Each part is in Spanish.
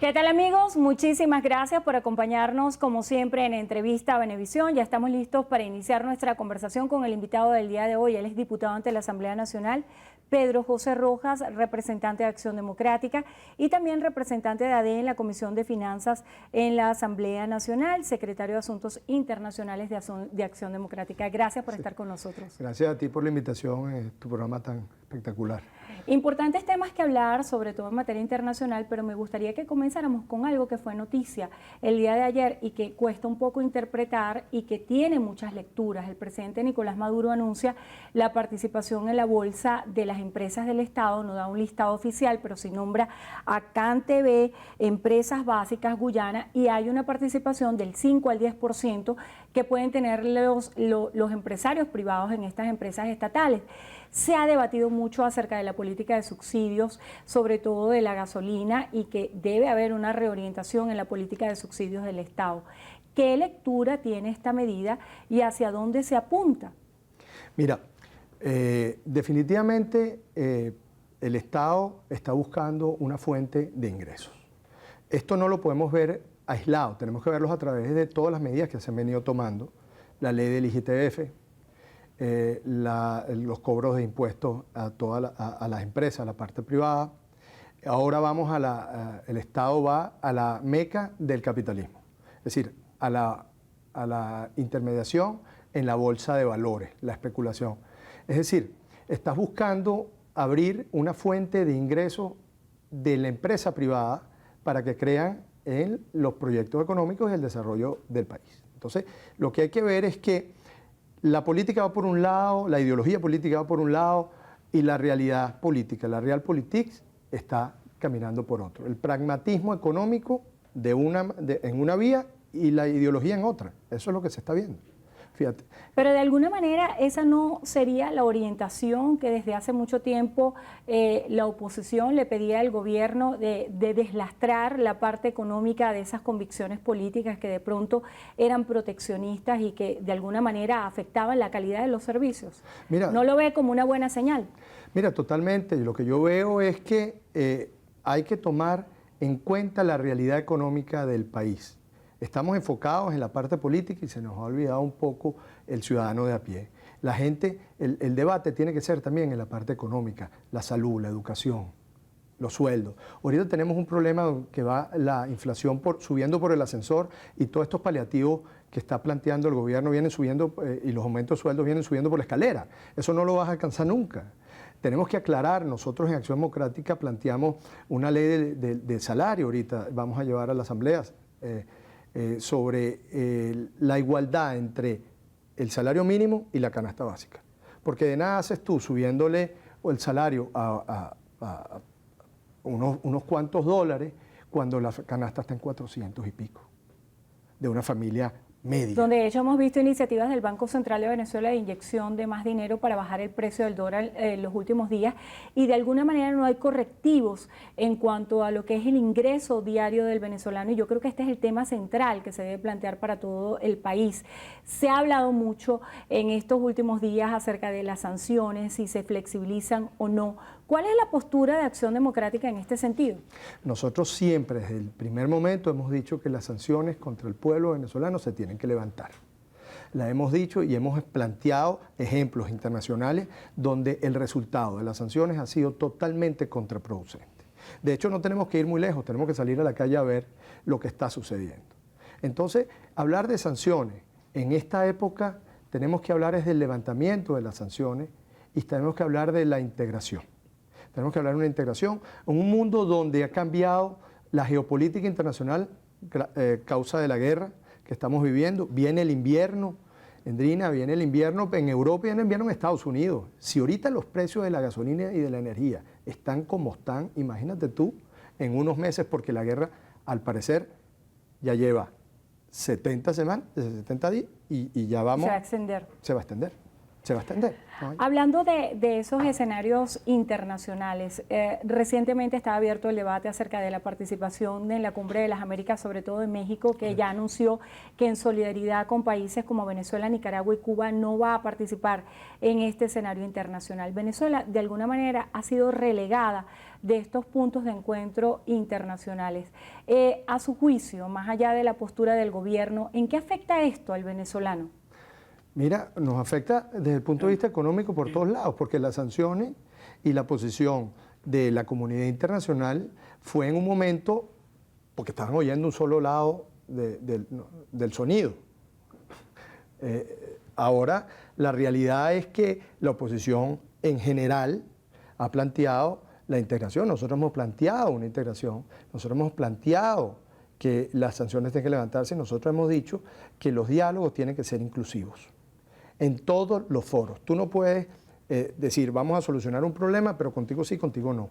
¿Qué tal, amigos? Muchísimas gracias por acompañarnos como siempre en Entrevista a Venevisión. Ya estamos listos para iniciar nuestra conversación con el invitado del día de hoy. Él es diputado ante la Asamblea Nacional, Pedro José Rojas, representante de Acción Democrática y también representante de ADE en la Comisión de Finanzas en la Asamblea Nacional, secretario de Asuntos Internacionales de Acción Democrática. Gracias por estar con nosotros. Gracias a ti por la invitación en tu programa tan espectacular. Importantes temas que hablar, sobre todo en materia internacional, pero me gustaría que comenzáramos con algo que fue noticia el día de ayer y que cuesta un poco interpretar y que tiene muchas lecturas. El presidente Nicolás Maduro anuncia la participación en la bolsa de las empresas del Estado, no da un listado oficial, pero sí nombra a CanTV, Empresas Básicas Guyana, y hay una participación del 5 al 10% que pueden tener los empresarios privados en estas empresas estatales. Se ha debatido mucho acerca de la política de subsidios, sobre todo de la gasolina, y que debe haber una reorientación en la política de subsidios del Estado. ¿Qué lectura tiene esta medida y hacia dónde se apunta? Mira, definitivamente el Estado está buscando una fuente de ingresos. Esto no lo podemos ver aislado, tenemos que verlos a través de todas las medidas que se han venido tomando. La ley del IGTF, los cobros de impuestos a las empresas, a la parte privada. Ahora el Estado va a la meca del capitalismo, es decir, a la intermediación en la bolsa de valores, la especulación. Es decir, estás buscando abrir una fuente de ingresos de la empresa privada para que crean en los proyectos económicos y el desarrollo del país. Entonces, lo que hay que ver es que la política va por un lado, la ideología política va por un lado y la realidad política, la realpolitik está caminando por otro. El pragmatismo económico en una vía y la ideología en otra. Eso es lo que se está viendo. Fíjate. Pero de alguna manera esa no sería la orientación que desde hace mucho tiempo la oposición le pedía al gobierno de deslastrar la parte económica de esas convicciones políticas que de pronto eran proteccionistas y que de alguna manera afectaban la calidad de los servicios. Mira, ¿no lo ve como una buena señal? Mira, totalmente. Lo que yo veo es que hay que tomar en cuenta la realidad económica del país. Estamos enfocados en la parte política y se nos ha olvidado un poco el ciudadano de a pie. La gente, el debate tiene que ser también en la parte económica, la salud, la educación, los sueldos. Ahorita tenemos un problema que va la inflación subiendo por el ascensor y todos estos paliativos que está planteando el gobierno vienen subiendo y los aumentos de sueldos vienen subiendo por la escalera. Eso no lo vas a alcanzar nunca. Tenemos que aclarar, nosotros en Acción Democrática planteamos una ley de salario ahorita, vamos a llevar a las asambleas, sobre la igualdad entre el salario mínimo y la canasta básica. Porque de nada haces tú subiéndole el salario a unos cuantos dólares cuando la canasta está en 400 y pico de una familia media. Donde de hecho hemos visto iniciativas del Banco Central de Venezuela de inyección de más dinero para bajar el precio del dólar en los últimos días, y de alguna manera no hay correctivos en cuanto a lo que es el ingreso diario del venezolano, y yo creo que este es el tema central que se debe plantear para todo el país. Se ha hablado mucho en estos últimos días acerca de las sanciones, si se flexibilizan o no. ¿Cuál es la postura de Acción Democrática en este sentido? Nosotros siempre, desde el primer momento, hemos dicho que las sanciones contra el pueblo venezolano se tienen que levantar. La hemos dicho y hemos planteado ejemplos internacionales donde el resultado de las sanciones ha sido totalmente contraproducente. De hecho, no tenemos que ir muy lejos, tenemos que salir a la calle a ver lo que está sucediendo. Entonces, hablar de sanciones en esta época, tenemos que hablar es del levantamiento de las sanciones y tenemos que hablar de la integración. Tenemos que hablar de una integración en un mundo donde ha cambiado la geopolítica internacional causa de la guerra que estamos viviendo. Viene el invierno, Endrina, viene el invierno en Europa y viene el invierno en Estados Unidos. Si ahorita los precios de la gasolina y de la energía están como están, imagínate tú en unos meses, porque la guerra al parecer ya lleva 70 semanas, 70 días y ya vamos... Se va a extender. Se va a extender. se va a extender. ¿No? Hablando de esos escenarios internacionales, recientemente estaba abierto el debate acerca de la participación en la Cumbre de las Américas, sobre todo en México, que ya anunció que en solidaridad con países como Venezuela, Nicaragua y Cuba no va a participar en este escenario internacional. Venezuela, de alguna manera, ha sido relegada de estos puntos de encuentro internacionales. A su juicio, más allá de la postura del gobierno, ¿en qué afecta esto al venezolano? Mira, nos afecta desde el punto de vista económico por todos lados, porque las sanciones y la posición de la comunidad internacional fue en un momento, porque estaban oyendo un solo lado del sonido. Ahora la realidad es que la oposición en general ha planteado la integración. Nosotros hemos planteado una integración, nosotros hemos planteado que las sanciones tienen que levantarse, nosotros hemos dicho que los diálogos tienen que ser inclusivos en todos los foros. Tú no puedes decir, vamos a solucionar un problema, pero contigo sí, contigo no.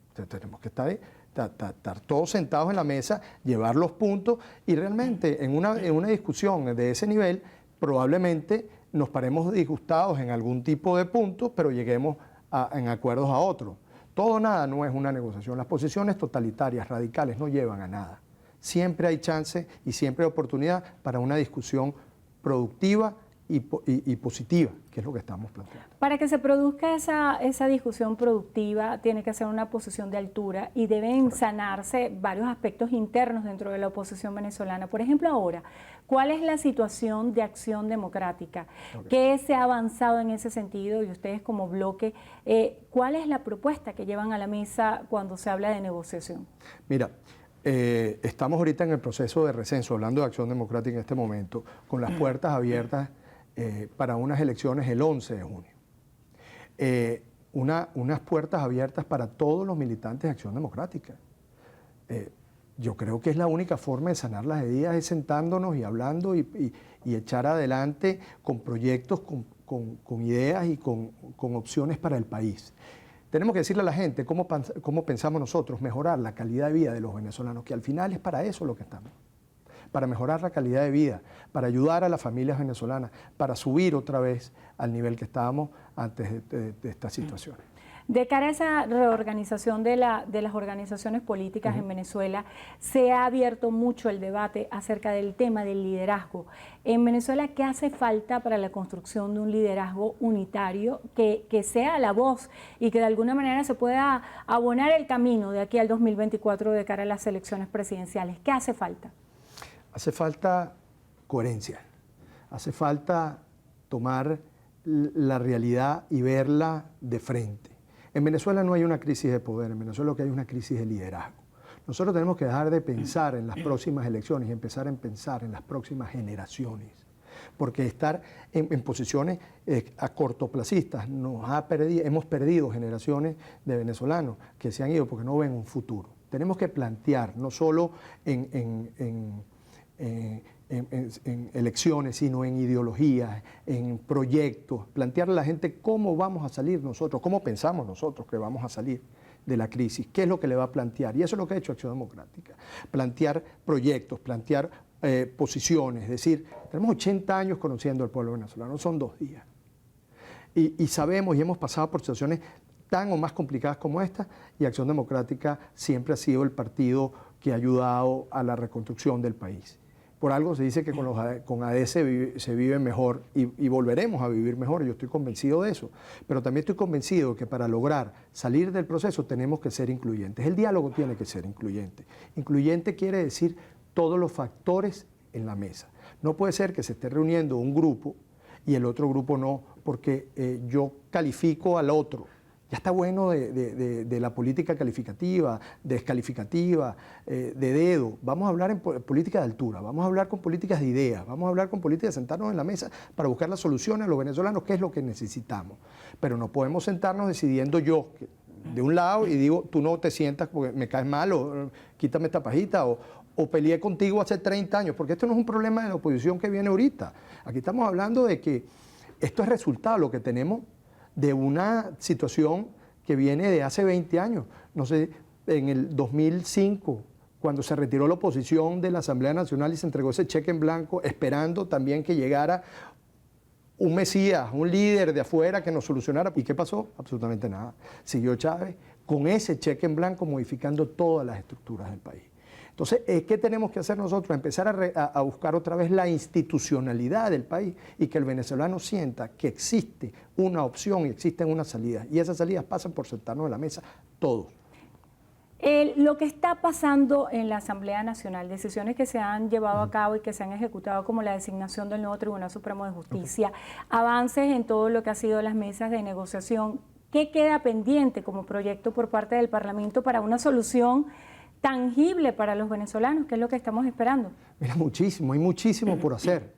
Entonces, tenemos que estar todos sentados en la mesa, llevar los puntos y realmente en una discusión de ese nivel probablemente nos paremos disgustados en algún tipo de punto, pero lleguemos en acuerdos a otros. Todo o nada no es una negociación. Las posiciones totalitarias, radicales, no llevan a nada. Siempre hay chance y siempre hay oportunidad para una discusión productiva y positiva, que es lo que estamos planteando. Para que se produzca esa discusión productiva, tiene que ser una posición de altura y deben sanarse varios aspectos internos dentro de la oposición venezolana. Por ejemplo, ahora, ¿cuál es la situación de Acción Democrática? ¿Qué se ha avanzado en ese sentido? Y ustedes como bloque, ¿cuál es la propuesta que llevan a la mesa cuando se habla de negociación? Mira, estamos ahorita en el proceso de recenso, hablando de Acción Democrática en este momento, con las puertas abiertas para unas elecciones el 11 de junio. Unas puertas abiertas para todos los militantes de Acción Democrática. Yo creo que es la única forma de sanar las heridas, es sentándonos y hablando y echar adelante con proyectos, con ideas y con opciones para el país. Tenemos que decirle a la gente cómo pensamos nosotros mejorar la calidad de vida de los venezolanos, que al final es para eso lo que estamos. Para mejorar la calidad de vida, para ayudar a las familias venezolanas, para subir otra vez al nivel que estábamos antes de estas situaciones. De cara a esa reorganización de las organizaciones políticas en Venezuela, se ha abierto mucho el debate acerca del tema del liderazgo. En Venezuela, ¿qué hace falta para la construcción de un liderazgo unitario que sea la voz y que de alguna manera se pueda abonar el camino de aquí al 2024 de cara a las elecciones presidenciales? ¿Qué hace falta? Hace falta coherencia, hace falta tomar la realidad y verla de frente. En Venezuela no hay una crisis de poder, en Venezuela lo que hay es una crisis de liderazgo. Nosotros tenemos que dejar de pensar en las próximas elecciones y empezar a pensar en las próximas generaciones. Porque estar en posiciones a cortoplacistas hemos perdido generaciones de venezolanos que se han ido porque no ven un futuro. Tenemos que plantear, no solo en elecciones, sino en ideologías, en proyectos, plantearle a la gente cómo vamos a salir nosotros, cómo pensamos nosotros que vamos a salir de la crisis, qué es lo que le va a plantear. Y eso es lo que ha hecho Acción Democrática, plantear proyectos, plantear posiciones, es decir, tenemos 80 años conociendo al pueblo venezolano, son 2 días. Y sabemos y hemos pasado por situaciones tan o más complicadas como esta, y Acción Democrática siempre ha sido el partido que ha ayudado a la reconstrucción del país. Por algo se dice que con AD se vive mejor y volveremos a vivir mejor, yo estoy convencido de eso, pero también estoy convencido que para lograr salir del proceso tenemos que ser incluyentes. El diálogo tiene que ser incluyente. Incluyente quiere decir todos los factores en la mesa. No puede ser que se esté reuniendo un grupo y el otro grupo no, porque yo califico al otro. Ya está bueno de la política calificativa, descalificativa, de dedo. Vamos a hablar en política de altura, vamos a hablar con políticas de ideas, vamos a hablar con políticas de sentarnos en la mesa para buscar las soluciones a los venezolanos, qué es lo que necesitamos. Pero no podemos sentarnos decidiendo yo de un lado y digo, tú no te sientas porque me caes mal o quítame esta pajita o peleé contigo hace 30 años, porque esto no es un problema de la oposición que viene ahorita. Aquí estamos hablando de que esto es resultado, lo que tenemos de una situación que viene de hace 20 años. No sé, en el 2005, cuando se retiró la oposición de la Asamblea Nacional y se entregó ese cheque en blanco, esperando también que llegara un mesías, un líder de afuera que nos solucionara. ¿Y qué pasó? Absolutamente nada. Siguió Chávez con ese cheque en blanco modificando todas las estructuras del país. Entonces, ¿qué tenemos que hacer nosotros? Empezar a buscar otra vez la institucionalidad del país y que el venezolano sienta que existe una opción y existen unas salidas. Y esas salidas pasan por sentarnos en la mesa todos. Lo que está pasando en la Asamblea Nacional, decisiones que se han llevado a cabo y que se han ejecutado como la designación del nuevo Tribunal Supremo de Justicia, avances en todo lo que ha sido las mesas de negociación, ¿qué queda pendiente como proyecto por parte del Parlamento para una solución tangible para los venezolanos? ¿Qué es lo que estamos esperando? Mira, muchísimo, hay muchísimo por hacer.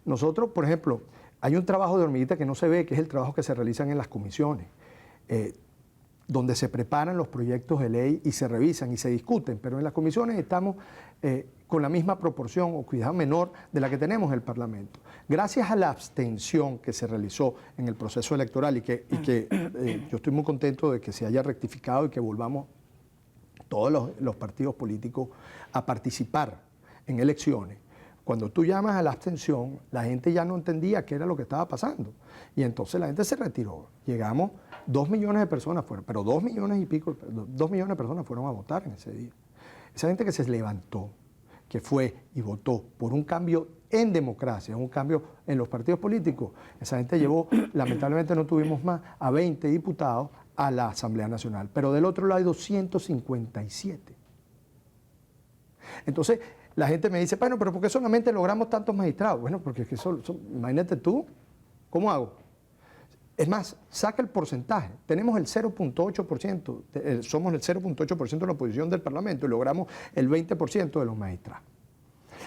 Nosotros, por ejemplo, hay un trabajo de hormiguita que no se ve, que es el trabajo que se realizan en las comisiones, donde se preparan los proyectos de ley y se revisan y se discuten, pero en las comisiones estamos con la misma proporción o cuidado menor de la que tenemos en el Parlamento. Gracias a la abstención que se realizó en el proceso electoral y que yo estoy muy contento de que se haya rectificado y que volvamos todos los partidos políticos a participar en elecciones. Cuando tú llamas a la abstención, la gente ya no entendía qué era lo que estaba pasando. Y entonces la gente se retiró. Llegamos, 2 millones de personas fueron, pero 2 millones y pico, 2 millones de personas fueron a votar en ese día. Esa gente que se levantó, que fue y votó por un cambio en democracia, un cambio en los partidos políticos, esa gente llevó, lamentablemente no tuvimos más, a 20 diputados a la Asamblea Nacional. Pero del otro lado hay 257. Entonces, la gente me dice, bueno, pero ¿por qué solamente logramos tantos magistrados? Bueno, porque es que imagínate tú, ¿cómo hago? Es más, saca el porcentaje. Tenemos el 0.8%, somos el 0.8% de la oposición del Parlamento y logramos el 20% de los magistrados.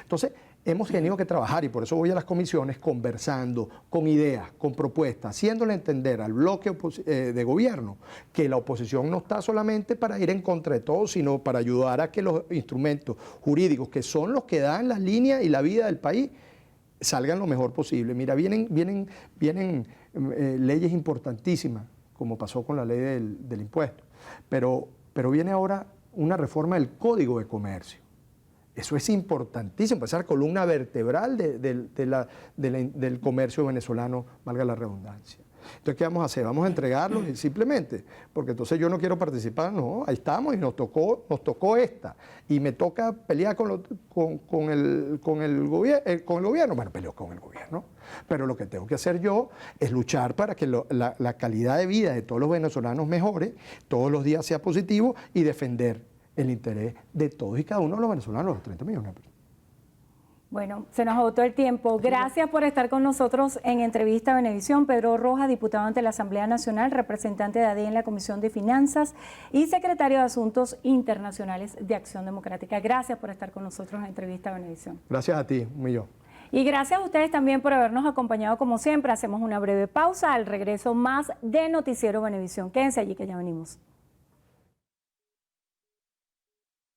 Entonces, hemos tenido que trabajar y por eso voy a las comisiones conversando con ideas, con propuestas, haciéndole entender al bloque de gobierno que la oposición no está solamente para ir en contra de todo, sino para ayudar a que los instrumentos jurídicos, que son los que dan la línea y la vida del país, salgan lo mejor posible. Mira, vienen leyes importantísimas, como pasó con la ley del impuesto, pero viene ahora una reforma del Código de Comercio. Eso es importantísimo, esa columna vertebral del comercio venezolano, valga la redundancia. Entonces, ¿qué vamos a hacer? Vamos a entregarlo simplemente, porque entonces yo no quiero participar, no, ahí estamos y nos tocó esta, y me toca pelear con el gobierno, bueno, peleo con el gobierno, pero lo que tengo que hacer yo es luchar para que la calidad de vida de todos los venezolanos mejore, todos los días sea positivo y defender el interés de todos y cada uno de los venezolanos, los 30 millones de personas. Bueno, se nos agotó el tiempo. Gracias por estar con nosotros en Entrevista Venevisión. Pedro Rojas, diputado ante la Asamblea Nacional, representante de ADI en la Comisión de Finanzas y secretario de Asuntos Internacionales de Acción Democrática. Gracias por estar con nosotros en Entrevista Venevisión. Gracias a ti, un millón. Y gracias a ustedes también por habernos acompañado como siempre. Hacemos una breve pausa. Al regreso más de Noticiero Venevisión. Quédense allí que ya venimos.